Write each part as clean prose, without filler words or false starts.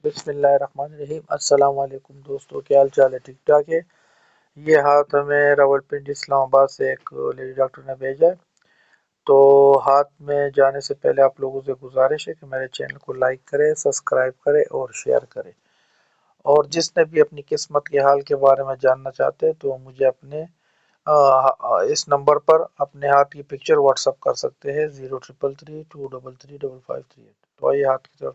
بسم اللہ الرحمن الرحیم۔ السلام علیکم دوستو، کیا حال چال ہے؟ ٹھیک ٹھاک ہے۔ یہ ہاتھ ہمیں راولپنڈی اسلام آباد سے ایک لیڈی ڈاکٹر نے بھیجا ہے۔ تو ہاتھ میں جانے سے پہلے آپ لوگوں سے گزارش ہے کہ میرے چینل کو لائک کرے، سبسکرائب کرے اور شیئر کرے، اور جس نے بھی اپنی قسمت کے حال کے بارے میں جاننا چاہتے ہیں تو مجھے اپنے اس نمبر پر اپنے ہاتھ کی پکچر واٹس اپ کر سکتے ہیں 0333233538۔ تو آئیے ہاتھ کی طرف۔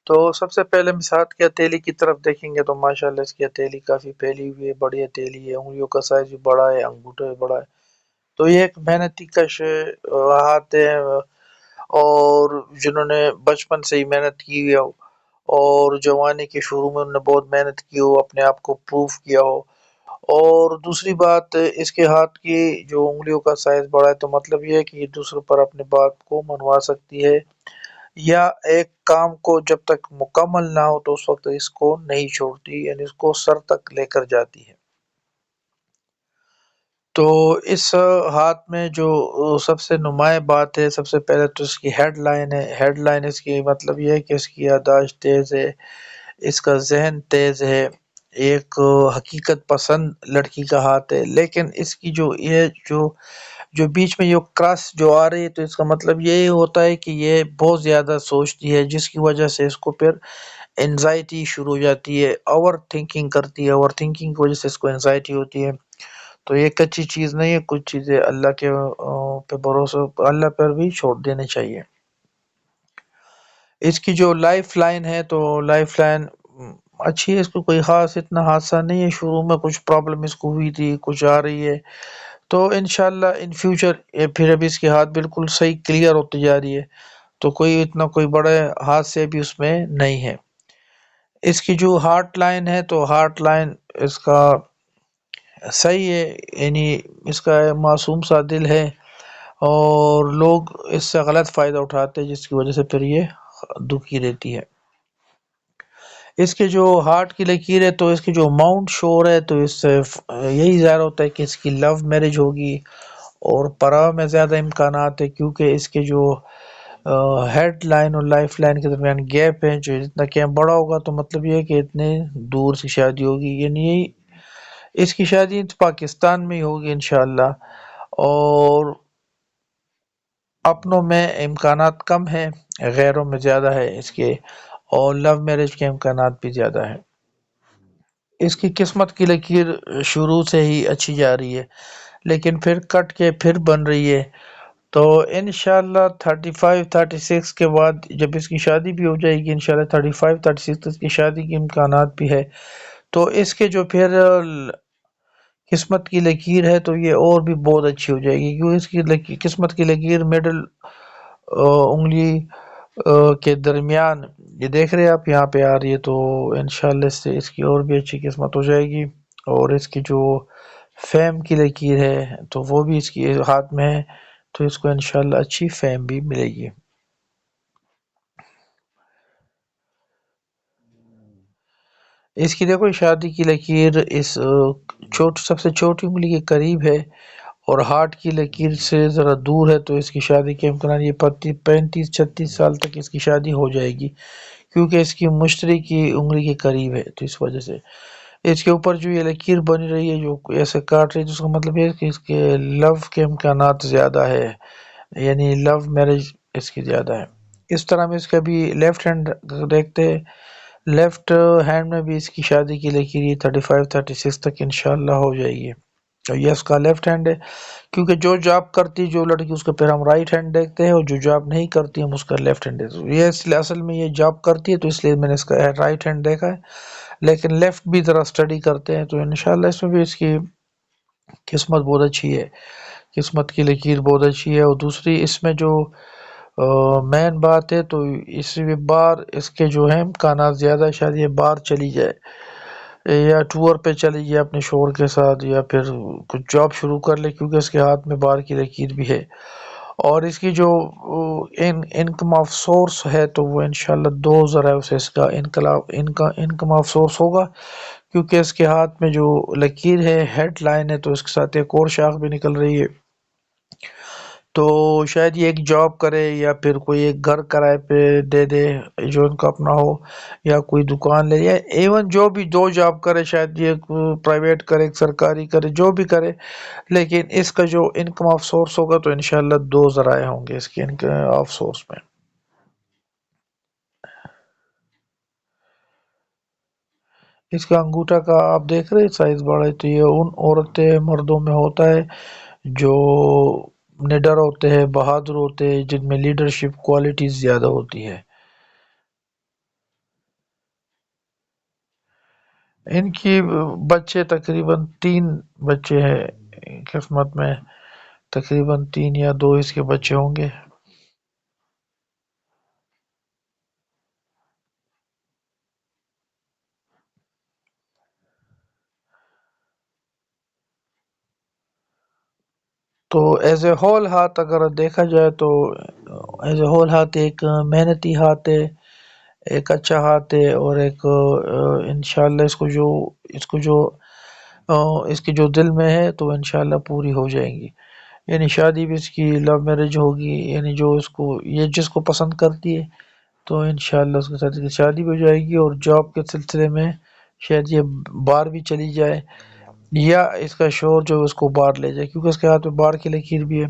تو سب سے پہلے ہم اس ہاتھ کی ہتھیلی کی طرف دیکھیں گے تو ماشاءاللہ اس کی ہتھیلی کافی پھیلی ہوئی ہے، بڑی ہتھیلی ہے، انگلیوں کا سائز بھی بڑا ہے، انگوٹھا بھی بڑا ہے۔ تو یہ ایک محنتی کش ہاتھ ہے، اور جنہوں نے بچپن سے ہی محنت کی ہوئی ہو اور جوانی کے شروع میں انہوں نے بہت محنت کی ہو، اپنے آپ کو پروف کیا ہو۔ اور دوسری بات، اس کے ہاتھ کی جو انگلیوں کا سائز بڑا ہے تو مطلب یہ ہے کہ یہ دوسروں پر اپنے بات کو منوا سکتی ہے، یا ایک کام کو جب تک مکمل نہ ہو تو اس وقت اس کو نہیں چھوڑتی، یعنی اس کو سر تک لے کر جاتی ہے۔ تو اس ہاتھ میں جو سب سے نمایاں بات ہے، سب سے پہلے تو اس کی ہیڈ لائن ہے۔ ہیڈ لائن اس کی مطلب یہ ہے کہ اس کی یادداشت تیز ہے، اس کا ذہن تیز ہے، ایک حقیقت پسند لڑکی کا ہاتھ ہے۔ لیکن اس کی جو بیچ میں یہ کراس جو آ رہی ہے تو اس کا مطلب یہ ہوتا ہے کہ یہ بہت زیادہ سوچتی ہے، جس کی وجہ سے اس کو پھر انزائٹی شروع ہو جاتی ہے، اوور تھنکنگ کرتی ہے، اوور تھنکنگ کی وجہ سے اس کو انزائٹی ہوتی ہے۔ تو یہ ایک اچھی چیز نہیں ہے، کچھ چیزیں اللہ کے پہ بھروسہ، اللہ پر بھی چھوڑ دینے چاہیے۔ اس کی جو لائف لائن ہے تو لائف لائن اچھی ہے، اس کو کوئی خاص اتنا حادثہ نہیں ہے، شروع میں کچھ پرابلم اس کو ہوئی تھی، کچھ آ رہی ہے، تو انشاءاللہ ان فیوچر پھر ابھی اس کے ہاتھ بالکل صحیح کلیئر ہوتی جا رہی ہے، تو کوئی بڑے حادثے بھی اس میں نہیں ہے۔ اس کی جو ہارٹ لائن ہے تو ہارٹ لائن اس کا صحیح ہے، یعنی اس کا معصوم سا دل ہے، اور لوگ اس سے غلط فائدہ اٹھاتے ہیں، جس کی وجہ سے پھر یہ دکھی رہتی ہے۔ اس کے جو ہارٹ کی لکیر ہے تو اس کی جو ماؤنٹ شور ہے تو اس سے یہی ظاہر ہوتا ہے کہ اس کی لو میرج ہوگی، اور پراو میں زیادہ امکانات ہے، کیونکہ اس کے جو ہیڈ لائن اور لائف لائن کے درمیان گیپ ہے، جو جتنا گیپ بڑا ہوگا تو مطلب یہ ہے کہ اتنے دور سے شادی ہوگی، یعنی اس کی شادی پاکستان میں ہی ہوگی انشاءاللہ، اور اپنوں میں امکانات کم ہیں، غیروں میں زیادہ ہے اس کے، اور لو میرج کے امکانات بھی زیادہ ہیں۔ اس کی قسمت کی لکیر شروع سے ہی اچھی جا رہی ہے، لیکن پھر کٹ کے پھر بن رہی ہے، تو انشاءاللہ 35-36 کے بعد جب اس کی شادی بھی ہو جائے گی، انشاءاللہ 35-36 اس کی شادی کے امکانات بھی ہے، تو اس کے جو پھر قسمت کی لکیر ہے تو یہ اور بھی بہت اچھی ہو جائے گی، کیونکہ اس کی قسمت کی لکیر مڈل انگلی کے درمیان، یہ دیکھ رہے ہیں آپ یہاں پہ آ رہی ہے، تو انشاءاللہ اس سے اس کی اور بھی اچھی قسمت ہو جائے گی، اور اس کی جو فیم کی لکیر ہے تو وہ بھی اس کی ہاتھ میں ہے، تو اس کو انشاءاللہ اچھی فیم بھی ملے گی۔ اس کی دیکھو شادی کی لکیر اس سب سے چھوٹی انگلی کے قریب ہے، اور ہارٹ کی لکیر سے ذرا دور ہے، تو اس کی شادی کے امکانات یہ 35-36 سال تک اس کی شادی ہو جائے گی، کیونکہ اس کی مشتری کی انگلی کے قریب ہے، تو اس وجہ سے اس کے اوپر جو یہ لکیر بنی رہی ہے جو ایسے کاٹ رہی ہے، جس کا مطلب یہ ہے کہ اس کے لو کے امکانات زیادہ ہے، یعنی لو میرج اس کی زیادہ ہے۔ اس طرح میں اس کا بھی لیفٹ ہینڈ دیکھتے ہیں، لیفٹ ہینڈ میں بھی اس کی شادی کی لکیر یہ 35-36 تک انشاءاللہ ہو جائے گی، اور یہ اس کا لیفٹ ہینڈ ہے، کیونکہ جو جاب کرتی جو لڑکی اس کو پھر ہم رائٹ ہینڈ دیکھتے ہیں، اور جو جاب نہیں کرتی ہم اس کا لیفٹ ہینڈ دیکھتے ہیں، یہ اصل میں یہ جاب کرتی ہے تو اس لیے میں نے اس کا رائٹ ہینڈ دیکھا ہے، لیکن لیفٹ بھی ذرا اسٹڈی کرتے ہیں تو انشاءاللہ اس میں بھی اس کی قسمت بہت اچھی ہے، قسمت کی لکیر بہت اچھی ہے۔ اور دوسری اس میں جو مین بات ہے تو اس بار اس کے جو ہیں امکانات زیادہ ہے، شاید یہ بار چلی جائے یا ٹور پہ چلی جائے اپنے شوہر کے ساتھ، یا پھر کچھ جاب شروع کر لے، کیونکہ اس کے ہاتھ میں بار کی لکیر بھی ہے، اور اس کی جو انکم آف سورس ہے تو وہ انشاءاللہ دو ذرائع سے اس کا انکم آف سورس ہوگا، کیونکہ اس کے ہاتھ میں جو لکیر ہے ہیڈ لائن ہے تو اس کے ساتھ ایک اور شاخ بھی نکل رہی ہے، تو شاید یہ ایک جاب کرے یا پھر کوئی ایک گھر کرائے پہ دے دے جو ان کا اپنا ہو، یا کوئی دکان لے، یا ایون جو بھی دو جاب کرے، شاید یہ پرائیویٹ کرے ایک سرکاری کرے جو بھی کرے، لیکن اس کا جو انکم آف سورس ہوگا تو انشاءاللہ دو ذرائع ہوں گے اس کے انکم آف سورس میں۔ اس کا انگوٹھا کا آپ دیکھ رہے سائز بڑا ہے، تو یہ ان عورتیں مردوں میں ہوتا ہے جو نڈر ہوتے ہیں، بہادر ہوتے ہیں، جن میں لیڈرشپ کوالٹیز زیادہ ہوتی ہے۔ ان کی بچے تقریباً 3 بچے ہیں قسمت میں، تقریباً 3 یا 2 اس کے بچے ہوں گے۔ تو ایز اے ہول ہاتھ اگر دیکھا جائے تو ایز اے ہول ہاتھ ایک محنتی ہاتھ ہے، ایک اچھا ہاتھ ہے، اور ایک انشاءاللہ اس کو جو اس کے جو دل میں ہے تو انشاءاللہ پوری ہو جائیں گی، یعنی شادی بھی اس کی لو میرج ہوگی، یعنی جو اس کو یہ جس کو پسند کرتی ہے تو انشاءاللہ اس کے ساتھ اس کی شادی بھی ہو جائے گی، اور جاب کے سلسلے میں شاید یہ باہر بھی چلی جائے، یا اس کا شوہر جو اس کو باہر لے جائے، کیونکہ اس کے ہاتھ میں باہر کی لکیر بھی ہے،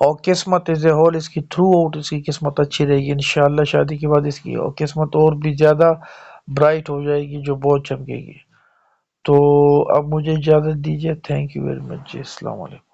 اور قسمت ایز اے ہول اس کی تھرو آؤٹ اس کی قسمت اچھی رہے گی انشاءاللہ، شادی کے بعد اس کی اور قسمت اور بھی زیادہ برائٹ ہو جائے گی، جو بہت چمکے گی۔ تو اب مجھے اجازت دیجیے، تھینک یو ویری مچ جی، السلام علیکم۔